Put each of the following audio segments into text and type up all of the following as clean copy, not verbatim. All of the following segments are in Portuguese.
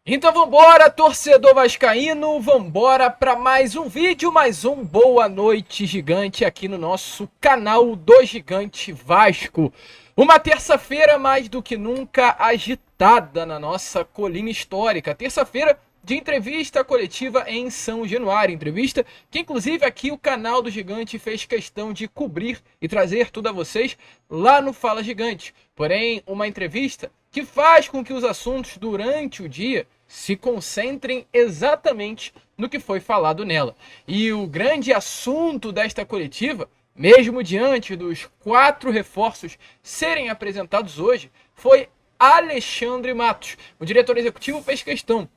Então vambora, torcedor vascaíno, vambora para mais um vídeo, mais um Boa Noite Gigante aqui no nosso canal do Gigante Vasco. Uma terça-feira mais do que nunca agitada na nossa colina histórica. Terça-feira de entrevista coletiva em São Januário. Entrevista que inclusive aqui o canal do Gigante fez questão de cobrir e trazer tudo a vocês lá no Fala Gigante. Porém, uma entrevista que faz com que os assuntos durante o dia se concentrem exatamente no que foi falado nela. E o grande assunto desta coletiva, mesmo diante dos 4 reforços serem apresentados hoje, foi Alexandre Matos. O diretor executivo fez questão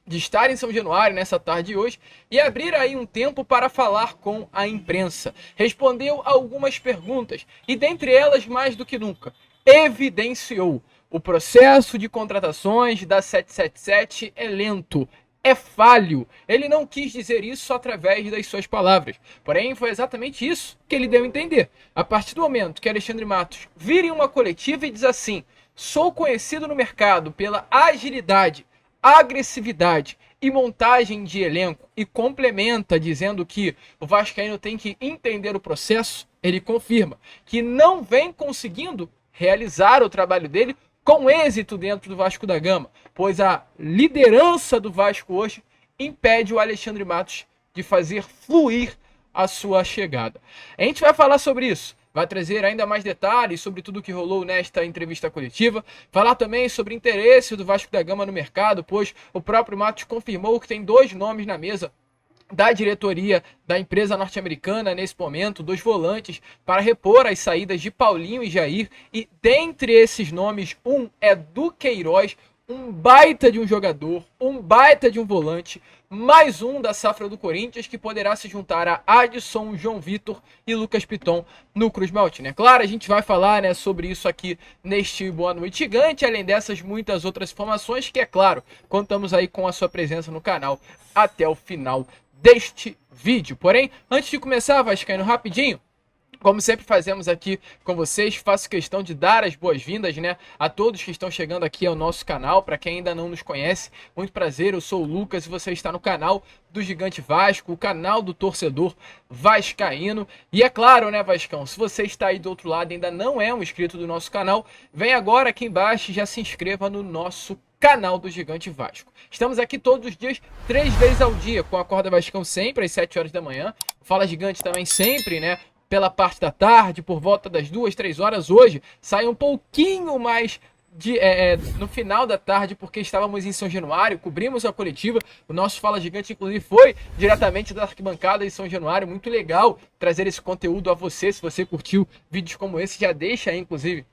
de estar em São Januário nessa tarde de hoje e abrir aí um tempo para falar com a imprensa. Respondeu a algumas perguntas e, dentre elas, mais do que nunca, evidenciou: o processo de contratações da 777 é lento, é falho. Ele não quis dizer isso através das suas palavras. Porém, foi exatamente isso que ele deu a entender. A partir do momento que Alexandre Matos vira em uma coletiva e diz assim: sou conhecido no mercado pela agilidade, agressividade e montagem de elenco, e complementa dizendo que o vascaíno tem que entender o processo, ele confirma que não vem conseguindo realizar o trabalho dele com êxito dentro do Vasco da Gama, pois a liderança do Vasco hoje impede o Alexandre Matos de fazer fluir a sua chegada. A gente vai falar sobre isso, vai trazer ainda mais detalhes sobre tudo que rolou nesta entrevista coletiva, falar também sobre o interesse do Vasco da Gama no mercado, pois o próprio Matos confirmou que tem 2 nomes na mesa da diretoria da empresa norte-americana nesse momento, 2 volantes para repor as saídas de Paulinho e Jair, e dentre esses nomes, um é Duqueiroz, um baita de um jogador, um baita de um volante, mais um da safra do Corinthians que poderá se juntar a Adson, João Vitor e Lucas Piton no Cruz Maltino. É claro, a gente vai falar, sobre isso aqui neste Boa Noite Gigante, além dessas muitas outras informações que, é claro, contamos aí com a sua presença no canal até o final deste vídeo. Porém, antes de começar, vascaíno, rapidinho, como sempre fazemos aqui com vocês, faço questão de dar as boas-vindas, a todos que estão chegando aqui ao nosso canal. Para quem ainda não nos conhece, muito prazer, eu sou o Lucas e você está no canal do Gigante Vasco, o canal do torcedor vascaíno. E é claro, Vascão, se você está aí do outro lado e ainda não é um inscrito do nosso canal, vem agora aqui embaixo e já se inscreva no nosso canal do Gigante Vasco. Estamos aqui todos os dias, 3 vezes ao dia, com a Acorda Vascão sempre às 7 horas da manhã. Fala Gigante também sempre, pela parte da tarde, por volta das 2, 3 horas. Hoje sai um pouquinho mais no final da tarde, porque estávamos em São Januário, cobrimos a coletiva. O nosso Fala Gigante, inclusive, foi diretamente da arquibancada de São Januário. Muito legal trazer esse conteúdo a você. Se você curtiu vídeos como esse, já deixa aí, inclusive,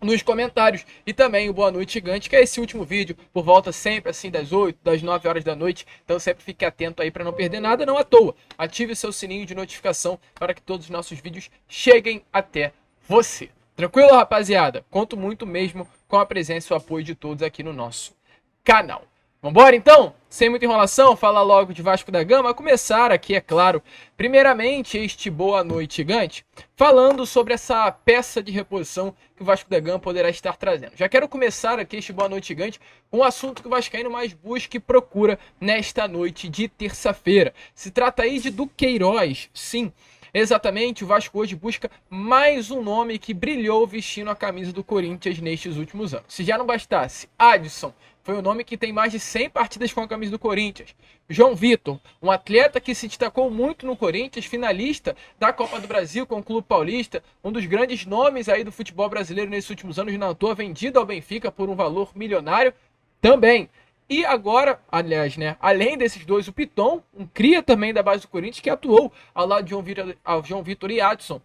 nos comentários. E também o Boa Noite Gigante, que é esse último vídeo, por volta sempre assim das 8, das 9 horas da noite. Então sempre fique atento aí para não perder nada, não à toa. Ative o seu sininho de notificação para que todos os nossos vídeos cheguem até você. Tranquilo, rapaziada? Conto muito mesmo com a presença e o apoio de todos aqui no nosso canal. Vambora então? Sem muita enrolação, falar logo de Vasco da Gama. Começar aqui, é claro, primeiramente este Boa Noite Gigante, falando sobre essa peça de reposição que o Vasco da Gama poderá estar trazendo. Já quero começar aqui este Boa Noite Gigante com um assunto que o vascaíno mais busca e procura nesta noite de terça-feira. Se trata aí de Duqueiroz, sim. Exatamente, o Vasco hoje busca mais um nome que brilhou vestindo a camisa do Corinthians nestes últimos anos. Se já não bastasse, Adson foi um nome que tem mais de 100 partidas com a camisa do Corinthians. João Vitor, um atleta que se destacou muito no Corinthians, finalista da Copa do Brasil com o Clube Paulista, um dos grandes nomes aí do futebol brasileiro nesses últimos anos, não à toa, vendido ao Benfica por um valor milionário também. E agora, aliás, além desses 2, o Piton, um cria também da base do Corinthians, que atuou ao lado de João Vitor e Adson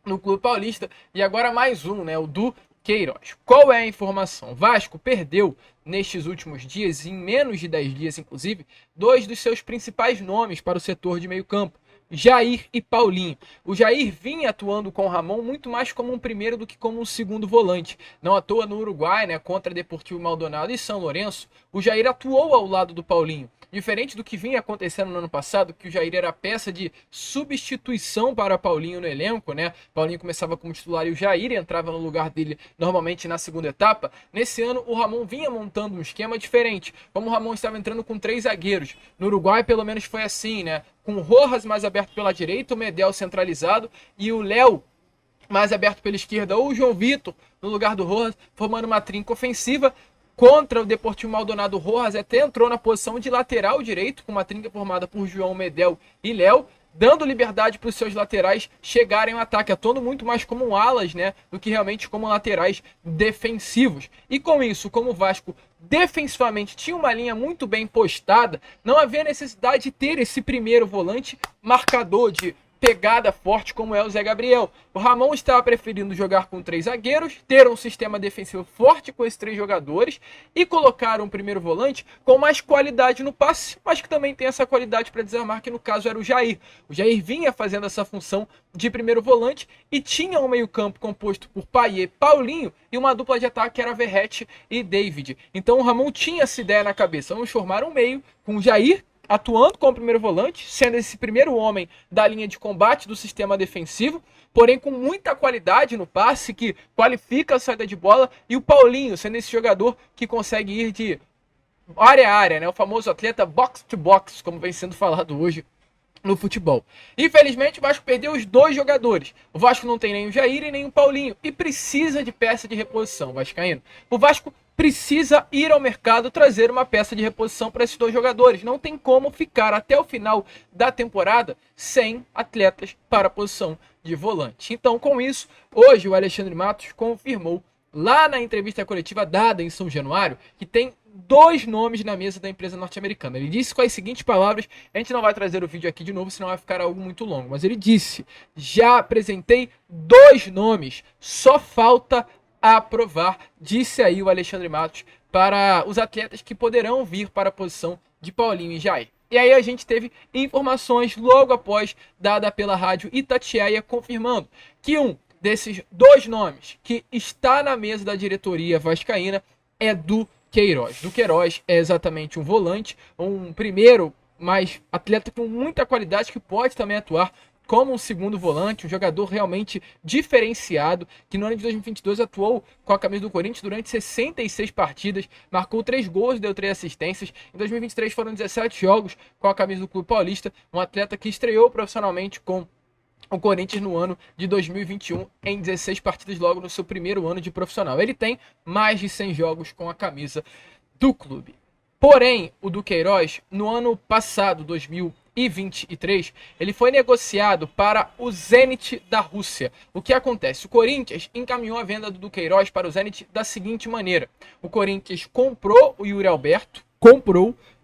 no Clube Paulista. E agora mais um, o Duqueiroz. Qual é a informação? Vasco perdeu nestes últimos dias, em menos de 10 dias inclusive, 2 dos seus principais nomes para o setor de meio campo: Jair e Paulinho. O Jair vinha atuando com o Ramon muito mais como um primeiro do que como um segundo volante. Não à toa no Uruguai, contra Deportivo Maldonado e São Lourenço, o Jair atuou ao lado do Paulinho. Diferente do que vinha acontecendo no ano passado, que o Jair era peça de substituição para Paulinho no elenco, né? Paulinho começava como titular e o Jair entrava no lugar dele normalmente na segunda etapa. Nesse ano, o Ramon vinha montando um esquema diferente. Como o Ramon estava entrando com 3 zagueiros. No Uruguai, pelo menos, foi assim, né? Com o Rojas mais aberto pela direita, o Medel centralizado e o Léo mais aberto pela esquerda, ou o João Vitor no lugar do Rojas, formando uma trinca ofensiva. Contra o Deportivo Maldonado, Rojas até entrou na posição de lateral direito, com uma trinca formada por João, Medel e Léo, dando liberdade para os seus laterais chegarem ao ataque, atuando muito mais como alas, né, do que realmente como laterais defensivos. E com isso, como o Vasco defensivamente tinha uma linha muito bem postada, não havia necessidade de ter esse primeiro volante marcador de pegada forte como é o Zé Gabriel. O Ramon estava preferindo jogar com 3 zagueiros, ter um sistema defensivo forte com esses 3 jogadores e colocar um primeiro volante com mais qualidade no passe, mas que também tem essa qualidade para desarmar, que no caso era o Jair. O Jair vinha fazendo essa função de primeiro volante e tinha um meio-campo composto por Payet, Paulinho e uma dupla de ataque que era Verratti e David. Então o Ramon tinha essa ideia na cabeça: vamos formar um meio com o Jair atuando como primeiro volante, sendo esse primeiro homem da linha de combate do sistema defensivo, porém com muita qualidade no passe, que qualifica a saída de bola, e o Paulinho sendo esse jogador que consegue ir de área a área, né? O famoso atleta box to box, como vem sendo falado hoje no futebol. Infelizmente, o Vasco perdeu os 2 jogadores. O Vasco não tem nem o Jair e nem o Paulinho e precisa de peça de reposição vascaíno. O Vasco precisa ir ao mercado trazer uma peça de reposição para esses 2 jogadores. Não tem como ficar até o final da temporada sem atletas para a posição de volante. Então, com isso, hoje o Alexandre Matos confirmou lá na entrevista coletiva dada em São Januário que tem 2 nomes na mesa da empresa norte-americana. Ele disse com as seguintes palavras: a gente não vai trazer o vídeo aqui de novo, senão vai ficar algo muito longo, mas ele disse: já apresentei 2 nomes, só falta aprovar, disse aí o Alexandre Matos, para os atletas que poderão vir para a posição de Paulinho e Jair. E aí a gente teve informações logo após, dada pela rádio Itatiaia, confirmando que um desses 2 nomes que está na mesa da diretoria vascaína é do Queiroz. Do Queiroz é exatamente um volante, um primeiro, mas atleta com muita qualidade, que pode também atuar como um segundo volante, um jogador realmente diferenciado, que no ano de 2022 atuou com a camisa do Corinthians durante 66 partidas, marcou 3 gols, deu 3 assistências. Em 2023 foram 17 jogos com a camisa do Clube Paulista, um atleta que estreou profissionalmente com o Corinthians no ano de 2021 em 16 partidas, logo no seu primeiro ano de profissional. Ele tem mais de 100 jogos com a camisa do clube. Porém, o do Queiroz, no ano passado, 2023, ele foi negociado para o Zenit da Rússia. O que acontece? O Corinthians encaminhou a venda do Queiroz para o Zenit da seguinte maneira: o Corinthians comprou o Yuri Alberto,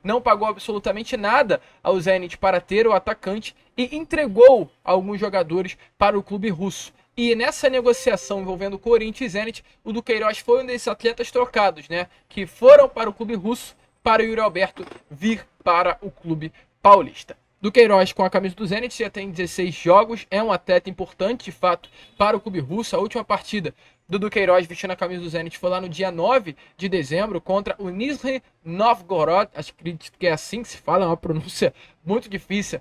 não pagou absolutamente nada ao Zenit para ter o atacante e entregou alguns jogadores para o clube russo. E nessa negociação envolvendo Corinthians e Zenit, o do Queiroz foi um desses atletas trocados, né, que foram para o clube russo, para o Yuri Alberto vir para o clube paulista. Do Queiroz com a camisa do Zenit já tem 16 jogos, é um atleta importante de fato para o clube russo. A última partida do Queiroz vestindo a camisa do Zenit foi lá no dia 9 de dezembro contra o Nizhny Novgorod, acho que é assim que se fala, é uma pronúncia muito difícil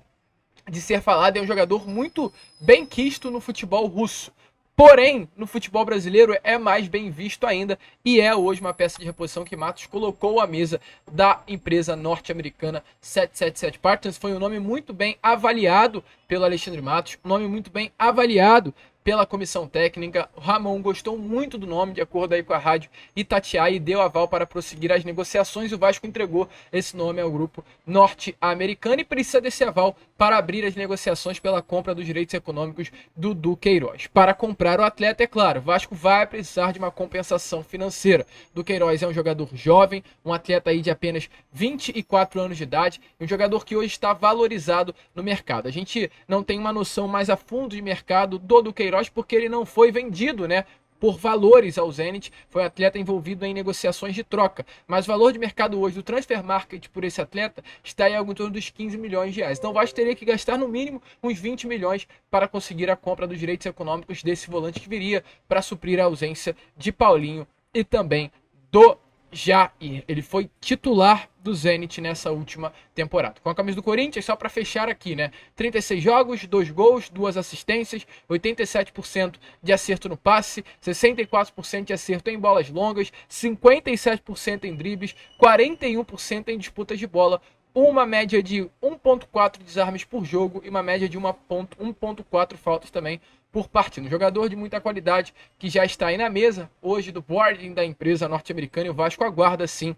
de ser falada, é um jogador muito bem quisto no futebol russo. Porém, no futebol brasileiro é mais bem visto ainda e é hoje uma peça de reposição que Matos colocou à mesa da empresa norte-americana 777 Partners. Foi um nome muito bem avaliado pelo Alexandre Matos, um nome muito bem avaliado pela comissão técnica. O Ramon gostou muito do nome, de acordo aí com a rádio Itatiaia, e deu aval para prosseguir as negociações. O Vasco entregou esse nome ao grupo norte-americano e precisa desse aval para abrir as negociações pela compra dos direitos econômicos do Queiroz. Para comprar o atleta, é claro, o Vasco vai precisar de uma compensação financeira. Do Queiroz é um jogador jovem, um atleta aí de apenas 24 anos de idade, um jogador que hoje está valorizado no mercado. A gente não tem uma noção mais a fundo de mercado do Queiroz, porque ele não foi vendido, né, por valores ao Zenit, foi um atleta envolvido em negociações de troca, mas o valor de mercado hoje do Transfer Market por esse atleta está em algo em torno dos 15 milhões de reais. Então o Vasco teria que gastar no mínimo uns 20 milhões para conseguir a compra dos direitos econômicos desse volante, que viria para suprir a ausência de Paulinho e também do Jair. Ele foi titular do Zenit nessa última temporada. Com a camisa do Corinthians, só para fechar aqui, né? 36 jogos, 2 gols, 2 assistências, 87% de acerto no passe, 64% de acerto em bolas longas, 57% em dribles, 41% em disputas de bola, uma média de 1.4 desarmes por jogo e uma média de 1.4 faltas também por partida. Um jogador de muita qualidade que já está aí na mesa hoje do boarding da empresa norte-americana, e o Vasco aguarda sim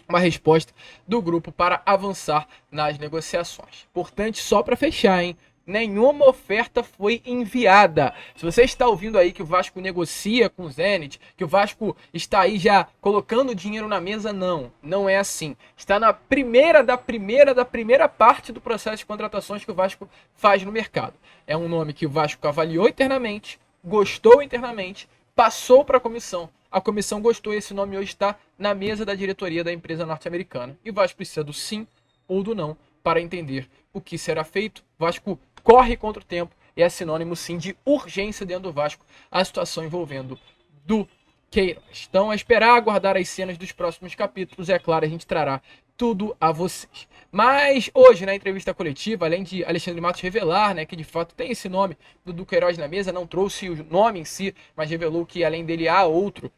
uma resposta do grupo para avançar nas negociações. Importante só para fechar, hein? Nenhuma oferta foi enviada. Se você está ouvindo aí que o Vasco negocia com o Zenit, que o Vasco está aí já colocando dinheiro na mesa, não é assim. Está na primeira parte do processo de contratações que o Vasco faz no mercado. É um nome que o Vasco avaliou internamente, gostou internamente, passou para a comissão gostou e esse nome hoje está na mesa da diretoria da empresa norte-americana. E o Vasco precisa do sim ou do não para entender o que será feito. O Vasco corre contra o tempo e é sinônimo sim de urgência dentro do Vasco a situação envolvendo do Queiroz. Então, é esperar aguardar as cenas dos próximos capítulos. É claro, a gente trará tudo a vocês. Mas hoje, na entrevista coletiva, além de Alexandre Matos revelar, né, que de fato tem esse nome do Queiroz na mesa, não trouxe o nome em si, mas revelou que além dele há outro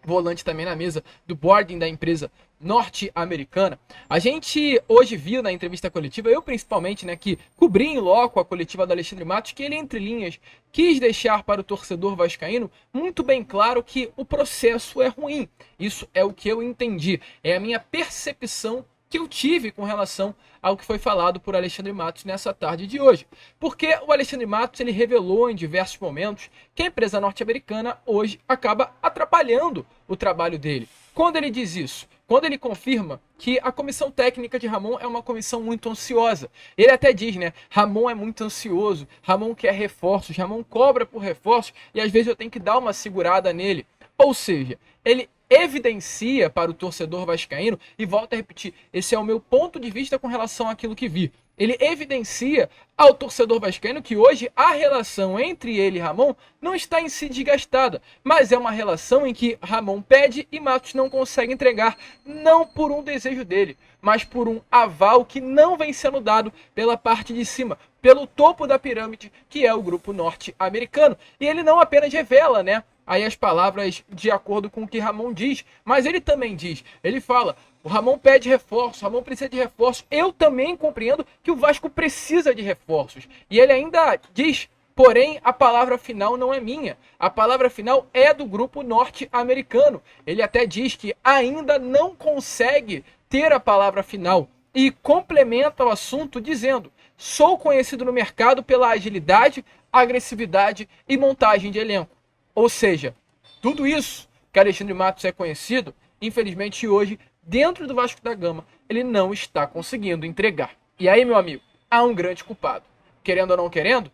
volante também na mesa do boarding da empresa norte-americana. A gente hoje viu na entrevista coletiva, eu principalmente, né, que cobri em loco a coletiva do Alexandre Matos, que ele, entre linhas, quis deixar para o torcedor vascaíno muito bem claro que o processo é ruim. Isso é o que eu entendi, é a minha percepção que eu tive com relação ao que foi falado por Alexandre Matos nessa tarde de hoje. Porque o Alexandre Matos ele revelou em diversos momentos que a empresa norte-americana hoje acaba atrapalhando o trabalho dele. Quando ele diz isso? Quando ele confirma que a comissão técnica de Ramon é uma comissão muito ansiosa. Ele até diz, né? Ramon é muito ansioso, Ramon quer reforços, Ramon cobra por reforços e às vezes eu tenho que dar uma segurada nele. Ou seja, ele evidencia para o torcedor vascaíno, e volto a repetir, esse é o meu ponto de vista com relação àquilo que vi. Ele evidencia ao torcedor vascaíno que hoje a relação entre ele e Ramon não está em si desgastada, mas é uma relação em que Ramon pede e Matos não consegue entregar, não por um desejo dele, mas por um aval que não vem sendo dado pela parte de cima, pelo topo da pirâmide, que é o grupo norte-americano. E ele não apenas revela, né, aí as palavras de acordo com o que Ramon diz, mas ele também diz, ele fala, o Ramon pede reforço, o Ramon precisa de reforços, eu também compreendo que o Vasco precisa de reforços, e ele ainda diz, porém a palavra final não é minha, a palavra final é do grupo norte-americano, ele até diz que ainda não consegue ter a palavra final, e complementa o assunto dizendo, sou conhecido no mercado pela agilidade, agressividade e montagem de elenco. Ou seja, tudo isso que Alexandre Matos é conhecido, infelizmente hoje, dentro do Vasco da Gama, ele não está conseguindo entregar. E aí, meu amigo, há um grande culpado. Querendo ou não querendo,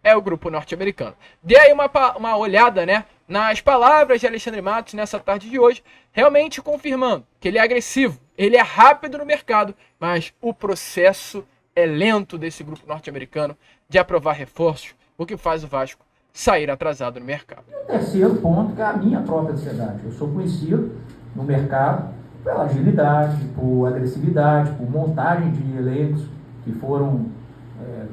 é o grupo norte-americano. Dê aí uma olhada, né, nas palavras de Alexandre Matos nessa tarde de hoje, realmente confirmando que ele é agressivo, ele é rápido no mercado, mas o processo é lento desse grupo norte-americano de aprovar reforços, o que faz o Vasco sair atrasado no mercado. O terceiro ponto que é a minha própria ansiedade. Eu sou conhecido no mercado pela agilidade, por agressividade, por montagem de elencos que foram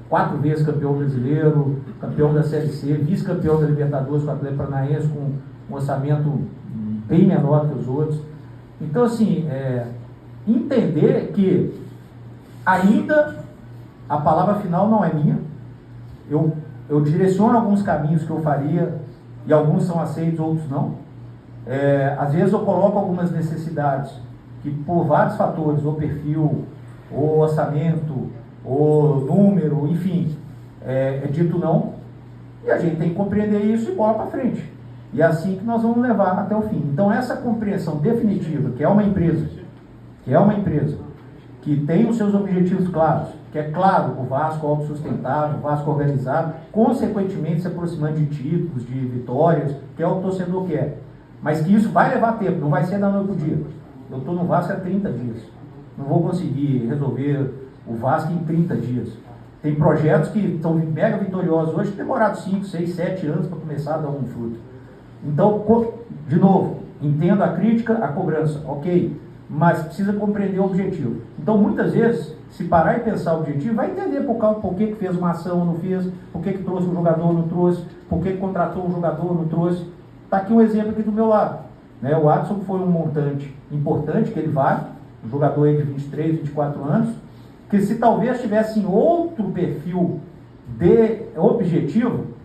4 vezes campeão brasileiro, campeão da Série C, vice-campeão da Libertadores com o Atlético Paranaense, com um orçamento bem menor que os outros. Então, assim, entender que ainda a palavra final não é minha. Eu direciono alguns caminhos que eu faria e alguns são aceitos, outros não. Às vezes eu coloco algumas necessidades que por vários fatores, ou perfil, ou orçamento, ou número, enfim, é dito não. E a gente tem que compreender isso e bola para frente. E é assim que nós vamos levar até o fim. Então essa compreensão definitiva, que é uma empresa que tem os seus objetivos claros, que é claro, o Vasco autossustentável, o Vasco organizado, consequentemente se aproximando de títulos, de vitórias, que é o que o torcedor quer. Mas que isso vai levar tempo, não vai ser da noite para o dia. Eu estou no Vasco há 30 dias. Não vou conseguir resolver o Vasco em 30 dias. Tem projetos que estão mega vitoriosos hoje, que demoraram 5, 6, 7 anos para começar a dar um fruto. Então, de novo, Entendo a crítica, a cobrança, ok, mas precisa compreender o objetivo. Então, muitas vezes, se parar e pensar o objetivo, vai entender por que fez uma ação ou não fez, por que trouxe um jogador ou não trouxe, por que contratou um jogador ou não trouxe. Está aqui um exemplo aqui do meu lado. Né? O Adson foi um montante importante, que ele vale, um jogador aí de 23, 24 anos, que se talvez tivesse em outro perfil de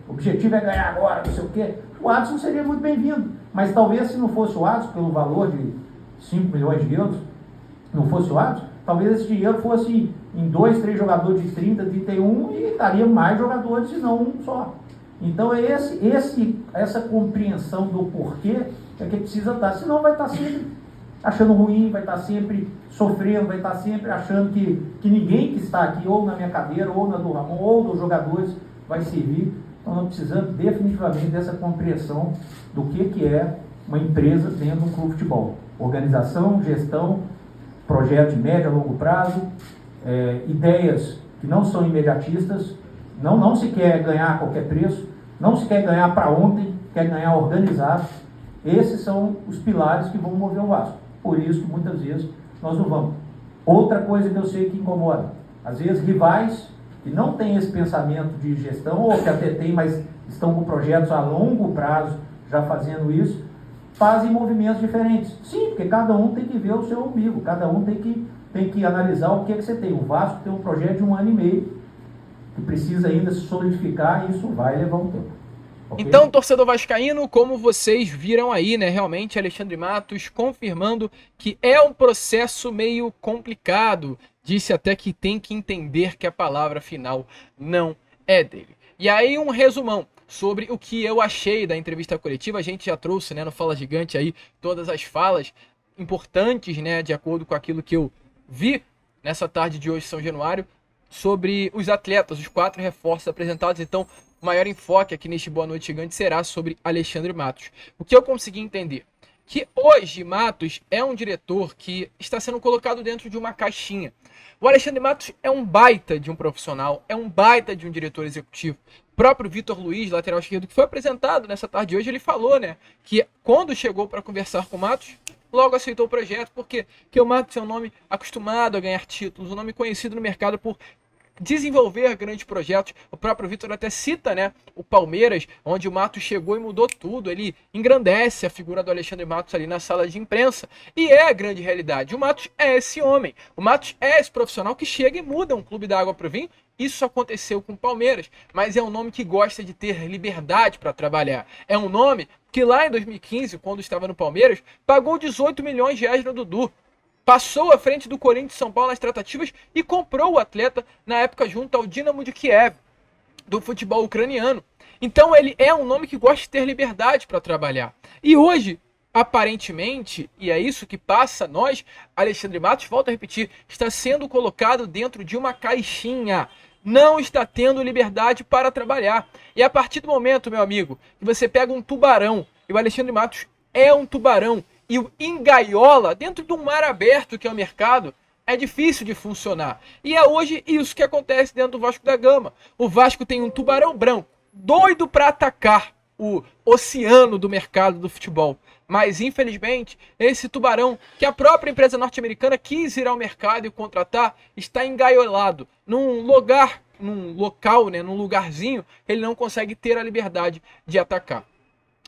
objetivo é ganhar agora, não sei o quê, o Adson seria muito bem-vindo. Mas talvez se não fosse o Adson, pelo valor de 5 milhões de euros, não fosse o Adson, talvez esse dinheiro fosse em 2, 3 jogadores de 30, 31 e estaria mais jogadores e não um só. Então é essa compreensão do porquê é que precisa estar, senão vai estar sempre achando ruim, vai estar sempre sofrendo, vai estar sempre achando que ninguém que está aqui, ou na minha cadeira, ou na do Ramon, ou dos jogadores, vai servir. Então nós precisamos definitivamente dessa compreensão do que é uma empresa dentro de um clube de futebol. Organização, gestão, projeto de médio a longo prazo, ideias que não são imediatistas, não se quer ganhar a qualquer preço, não se quer ganhar para ontem, quer ganhar organizado. Esses são os pilares que vão mover o Vasco. Por isso que muitas vezes nós não vamos. Outra coisa que eu sei que incomoda, às vezes rivais que não têm esse pensamento de gestão, ou que até têm, mas estão com projetos a longo prazo já fazendo isso, fazem movimentos diferentes. Sim, porque cada um tem que ver o seu umbigo, cada um tem que analisar o que você tem. O Vasco tem um projeto de 1 ano e meio, que precisa ainda se solidificar, e isso vai levar um tempo. Okay? Então, torcedor vascaíno, como vocês viram aí, né, realmente Alexandre Matos confirmando que é um processo meio complicado. Disse até que tem que entender que a palavra final não é dele. E aí um resumão sobre o que eu achei da entrevista coletiva. A gente já trouxe, né, no Fala Gigante aí todas as falas importantes, né, de acordo com aquilo que eu vi nessa tarde de hoje, São Januário, sobre os atletas, os 4 reforços apresentados. Então, o maior enfoque aqui neste Boa Noite Gigante será sobre Alexandre Matos. O que eu consegui entender? Que hoje Matos é um diretor que está sendo colocado dentro de uma caixinha. O Alexandre Matos é um baita de um profissional, é um baita de um diretor executivo. O próprio Vitor Luiz, lateral esquerdo, que foi apresentado nessa tarde de hoje, ele falou, né, que quando chegou para conversar com o Matos, logo aceitou o projeto, porque o Matos é um nome acostumado a ganhar títulos, um nome conhecido no mercado por desenvolver grandes projetos. O próprio Vitor até cita, né, o Palmeiras, onde o Matos chegou e mudou tudo. Ele engrandece a figura do Alexandre Matos ali na sala de imprensa, e é a grande realidade. O Matos é esse homem, o Matos é esse profissional que chega e muda um clube da água para o vinho. Isso aconteceu com o Palmeiras, mas é um nome que gosta de ter liberdade para trabalhar. É um nome que lá em 2015, quando estava no Palmeiras, pagou 18 milhões de reais no Dudu. Passou à frente do Corinthians de São Paulo nas tratativas e comprou o atleta na época junto ao Dinamo de Kiev, do futebol ucraniano. Então ele é um nome que gosta de ter liberdade para trabalhar. E hoje, aparentemente, e é isso que passa nós, Alexandre Matos, volto a repetir, está sendo colocado dentro de uma caixinha. Não está tendo liberdade para trabalhar. E a partir do momento, meu amigo, que você pega um tubarão, e o Alexandre Matos é um tubarão, e o engaiola dentro de um mar aberto que é o mercado, é difícil de funcionar. E é hoje isso que acontece dentro do Vasco da Gama. O Vasco tem um tubarão branco, doido para atacar o oceano do mercado do futebol. Mas, infelizmente, esse tubarão, que a própria empresa norte-americana quis ir ao mercado e contratar, está engaiolado num local, né, num lugarzinho, ele não consegue ter a liberdade de atacar.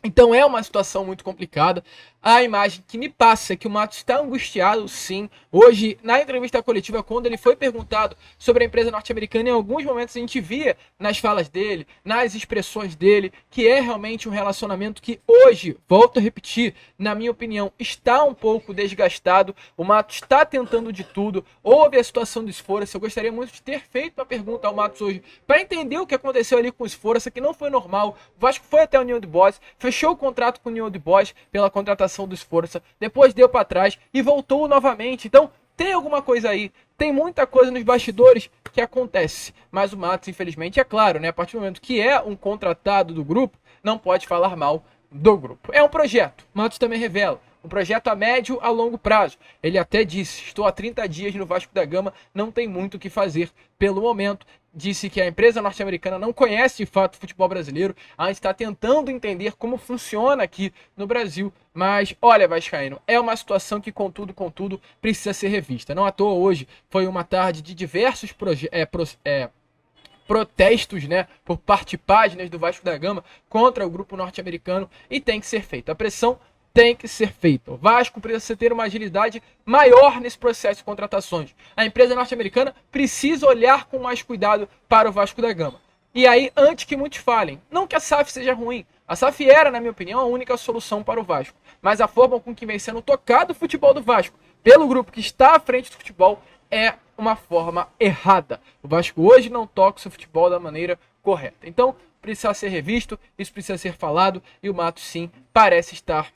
Então é uma situação muito complicada. A imagem que me passa é que o Matos está angustiado, sim. Hoje, na entrevista coletiva, quando ele foi perguntado sobre a empresa norte-americana, em alguns momentos a gente via nas falas dele, nas expressões dele, que é realmente um relacionamento que hoje, volto a repetir, na minha opinião, está um pouco desgastado. O Matos está tentando de tudo. Houve a situação do Esforça. Eu gostaria muito de ter feito uma pergunta ao Matos hoje para entender o que aconteceu ali com o Esforça, que não foi normal. O Vasco foi até o União de Boys, fechou o contrato com o União de Boys pela contratação do Esforça, depois deu para trás e voltou novamente. Então tem alguma coisa aí, tem muita coisa nos bastidores que acontece, mas o Matos, infelizmente, é claro, né, a partir do momento que é um contratado do grupo, não pode falar mal do grupo. É um projeto. Matos também revela, um projeto a médio a longo prazo. Ele até disse, estou há 30 dias no Vasco da Gama, não tem muito o que fazer pelo momento. Disse que a empresa norte-americana não conhece de fato o futebol brasileiro, a gente está tentando entender como funciona aqui no Brasil, mas olha, vascaíno, é uma situação que contudo, precisa ser revista. Não à toa hoje foi uma tarde de diversos protestos, né, por parte páginas do Vasco da Gama contra o grupo norte-americano e tem que ser feita. A pressão tem que ser feita. O Vasco precisa ter uma agilidade maior nesse processo de contratações. A empresa norte-americana precisa olhar com mais cuidado para o Vasco da Gama. E aí, antes que muitos falem, não que a SAF seja ruim, a SAF era, na minha opinião, a única solução para o Vasco, mas a forma com que vem sendo tocado o futebol do Vasco pelo grupo que está à frente do futebol é uma forma errada. O Vasco hoje não toca o seu futebol da maneira correta. Então, precisa ser revisto, isso precisa ser falado, e o Matos, sim, parece estar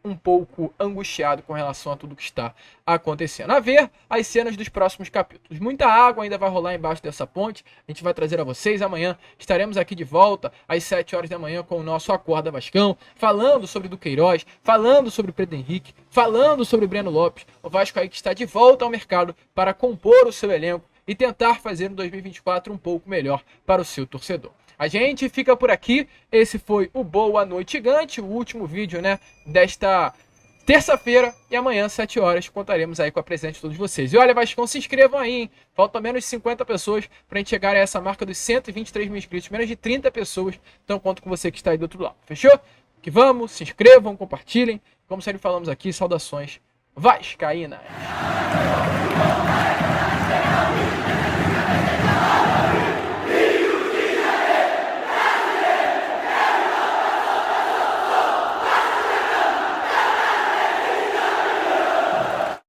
um pouco angustiado com relação a tudo que está acontecendo. A ver as cenas dos próximos capítulos. Muita água ainda vai rolar embaixo dessa ponte. A gente vai trazer a vocês. Amanhã estaremos aqui de volta às 7 horas da manhã com o nosso Acorda Vascão, falando sobre Duqueiroz, falando sobre o Pedro Henrique, falando sobre o Breno Lopes. O Vasco aí que está de volta ao mercado para compor o seu elenco e tentar fazer um 2024 um pouco melhor para o seu torcedor. A gente fica por aqui. Esse foi o Boa Noite Gigante, o último vídeo, né, desta terça-feira. E amanhã, 7 horas, contaremos aí com a presença de todos vocês. E olha, Vascão, se inscrevam aí, hein? Faltam menos de 50 pessoas pra gente chegar a essa marca dos 123 mil inscritos. Menos de 30 pessoas. Então conto com você que está aí do outro lado. Fechou? Que vamos, se inscrevam, compartilhem. Como sempre falamos aqui, saudações vascaínas.